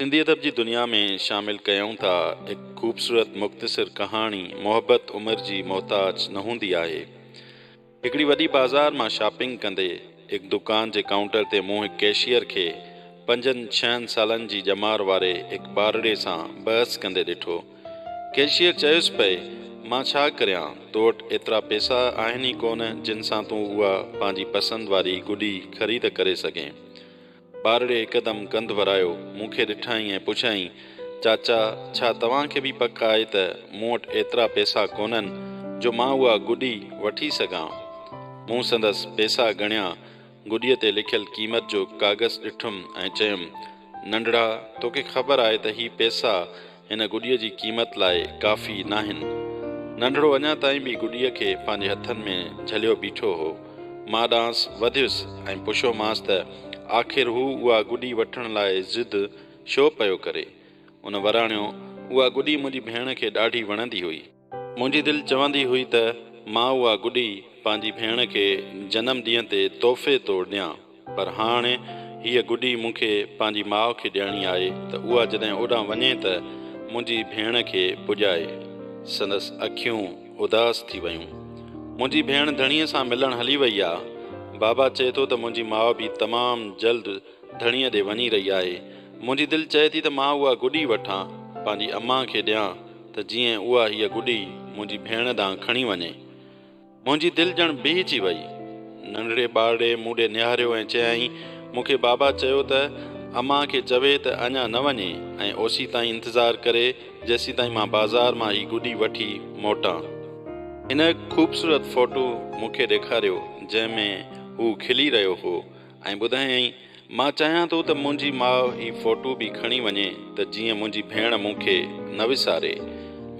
सिंधी अदब जी दुनिया में शामिल कयूं था एक खूबसूरत मुख़्तसिर कहानी मोहब्बत उम्र जी मोहताज न हूंदी आहे। हिकिड़ी वॾी बाज़ार मां शॉपिंग कंदे एक दुकान जे काउंटर ते मूं हिकु कैशियर खे 5-6 सालनि जी ॼमार वारे हिकु ॿारड़े सां बहस कंदे ॾिठो। कैशियर चयुसि पए, मां छा करियां, तो वटि एतिरा पैसा आहिनि ई कोन जिन सां तूं उहा पंहिंजी पसंदि वारी गुॾी ख़रीद करे सघें। ॿारड़े हिकदमि कंधु वरायो, मूंखे ॾिठईं ऐं पुछियईं, चाचा, छा तव्हांखे बि पक आहे त मूं वटि एतिरा पैसा कोन्हनि जो मां उहा गुॾी वठी सघां? मूं संदसि पैसा ॻणिया, गुॾीअ ते लिखियल क़ीमत जो कागज़ ॾिठुमि ऐं चयुमि, नंढड़ा, तोखे ख़बर आहे त ही पैसा हिन गुॾीअ जी क़ीमत लाइ काफ़ी नाहिनि। नंढड़ो अञा ताईं बि गुॾीअ खे पंहिंजे हथनि में झलियो बीठो हो। मां ॾांहुं वधियुसि ऐं पुछियोमांसि त आख़िर हू उहा गुॾी वठण लाइ ज़िद छो पियो करे। उन वराणियो, उहा गुॾी मुंहिंजी भेण खे ॾाढी वणंदी हुई। मुंहिंजी दिलि चवंदी हुई त मां उहा गुॾी पंहिंजी भेण खे जनम ॾींहं ते तोहफ़े तौरु ॾियां, पर हाणे हीअ गुॾी मूंखे पंहिंजी माउ खे ॾियणी आहे त उहा जॾहिं ओॾां वञे त मुंहिंजी भेण खे पुॼाए। संदसि अखियूं उदास थी वयूं। मुंहिंजी भेण धणीअ सां मिलण हली वई आहे। बाबा चए थो त मुंहिंजी माउ बि तमामु जल्द धणीअ ॾे वञी रही आहे। मुंहिंजी दिलि चए थी त मां उहा गुॾी वठां, पंहिंजी अम्मा खे ॾियां त जीअं उहा हीअ गुॾी मुंहिंजी भेण ॾांहुं खणी वञे। मुंहिंजी दिलि ॼण बिहजी वई। नंढड़े ॿारड़े मूं ॾे निहारियो ऐं चयाईं, मूंखे बाबा चयो त अम्मा खे चवे त अञा न वञे ऐं ओसी ताईं इंतज़ारु करे जेसीं ताईं मां बाज़ार मां ही गुॾी वठी मोटां। हिन ख़ूबसूरत फ़ोटो मूंखे ॾेखारियो जंहिंमें हू खिली रहियो हो ऐं ॿुधायईं, मां चाहियां थो त मुंहिंजी माउ ही फ़ोटो बि खणी वञे त जीअं मुंहिंजी भेण मूंखे न विसारे।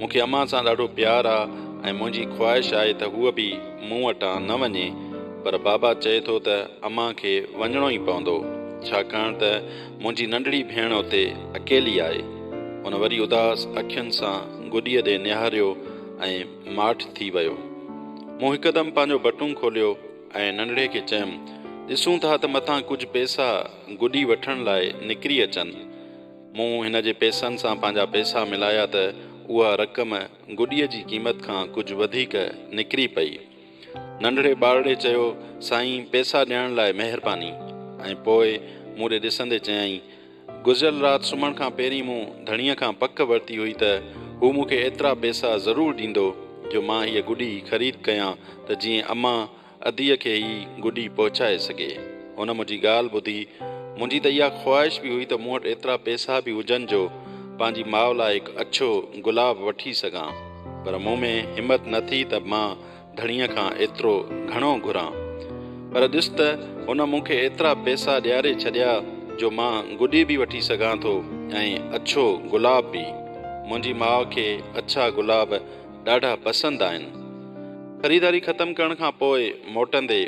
मूंखे अम्मा सां ॾाढो प्यारु आहे ऐं मुंहिंजी ख़्वाहिश आहे त हूअ बि मूं वटां न वञे, पर बाबा चए थो त अम्मा खे वञिणो ई पवंदो, छाकाणि त मुंहिंजी नंढड़ी भेण उते अकेली आहे। उन वरी उदास अखियुनि सां गुॾीअ ॾे निहारियो ऐं माठि थी वियो। मूं हिकदमि पंहिंजो बटूं खोलियो ऐं नंढड़े खे चयुमि, ॾिसूं था त मथां कुझु पैसा गुॾी वठण लाइ निकिरी अचनि। मूं हिन जे पैसनि सां पंहिंजा पैसा मिलाया त उहा रक़म गुॾीअ जी क़ीमत खां कुझु वधीक निकिरी पई। नंढड़े ॿारड़े चयो, साईं, पैसा ॾियण लाइ महिरबानी। ऐं पोइ मूं ॾे ॾिसंदे चयाईं, गुज़िरियल राति सुम्हण खां पहिरीं मूं धणीअ खां पक वरिती हुई त हू मूंखे एतिरा पैसा ज़रूरु ॾींदो जो मां हीअ गुॾी ख़रीद कयां त जीअं अम्मा अदीअ खे ही गुॾी पहुचाए सघे। हुन मुंहिंजी ॻाल्हि ॿुधी। मुंहिंजी त इहा ख़्वाहिश बि हुई त मूं वटि एतिरा पैसा बि हुजनि जो पंहिंजी माउ लाइ हिकु अछो गुलाब वठी सघां, पर मूं में हिमत न थी त मां धणीअ खां एतिरो घणो घुरां। पर ॾिस त हुन मूंखे एतिरा पैसा ॾियारे छॾिया जो मां गुॾी बि वठी सघां थो ऐं अछो गुलाब बि। मुंहिंजी माउ खे अछा गुलाब ॾाढा पसंदि आहिनि। ख़रीदारी ख़तमु करण खां पोइ मोटंदे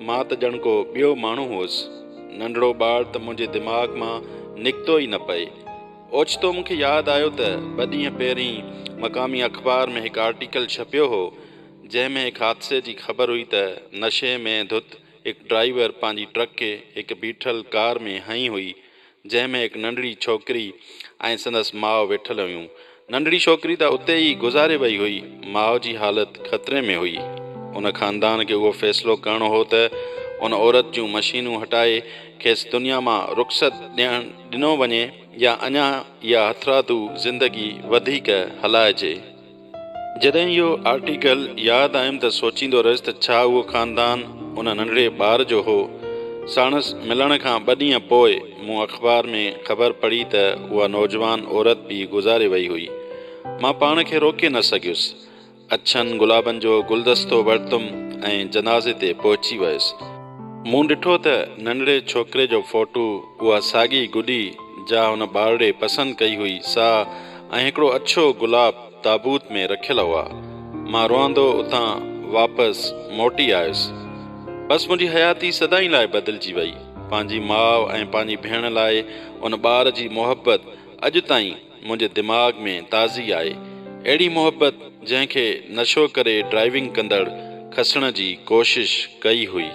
मां त ॼण को ॿियो माण्हू हुउसि। नंढड़ो ॿार त मुंहिंजे दिमाग़ मां निकितो ई न पए। ओचितो मूंखे यादि आयो त ॿ ॾींहं पहिरीं मक़ामी अख़बार में हिकु आर्टिकल छपियो हो जंहिंमें हिकु हादसे जी ख़बर हुई त नशे में धुत हिकु ड्राइवर पंहिंजी ट्रक खे हिकु बीठल कार में हई हुई जंहिंमें हिकु नंढड़ी छोकिरी ऐं संदसि माउ वेठल हुयूं। नंढड़ी छोकिरी त उते ई गुज़ारे वई हुई। माउ जी हालति ख़तरे में हुई। उन ख़ानदान खे उहो फ़ैसिलो करणो हो त उन औरत जूं मशीनूं हटाए खेसि दुनिया मां रुख़्सत ॾिनो वञे या अञा इहा हथरादू ज़िंदगी वधीक हलाइजे। जॾहिं इहो आर्टिकल यादि आयुमि त सोचींदो रहियुसि त छा उहो ख़ानदान उन नंढड़े ॿार जो हो। साणसि मिलण खां 2 ॾींहं पोइ मूं अख़बार में ख़बर पढ़ी त उहा नौजवान औरत बि गुज़ारे वई हुई। मां पाण खे रोके न सघियुसि। अछनि गुलाबनि जो गुलदस्तो वरितुमि ऐं जनाज़े ते पहुची वियुसि। मूं ॾिठो त नंढड़े छोकिरे जो फ़ोटो उहा साॻी गुॾी जा हुन ॿारड़े पसंदि कई हुई सा ऐं हिकिड़ो अछो गुलाब ताबूत में रखियल हुआ। मां रोअंदो उतां वापसि मोटी आयुसि। बसि मुंहिंजी हयाती सदाईं लाइ बदिलजी वई। पंहिंजी माउ ऐं पंहिंजी भेण लाइ उन ॿार जी मोहबत अॼु ताईं मुंहिंजे दिमाग़ में ताज़ी आहे। अहिड़ी मोहबत जंहिंखे नशो करे ड्राइविंग कंदड़ खसण जी कोशिश कई हुई।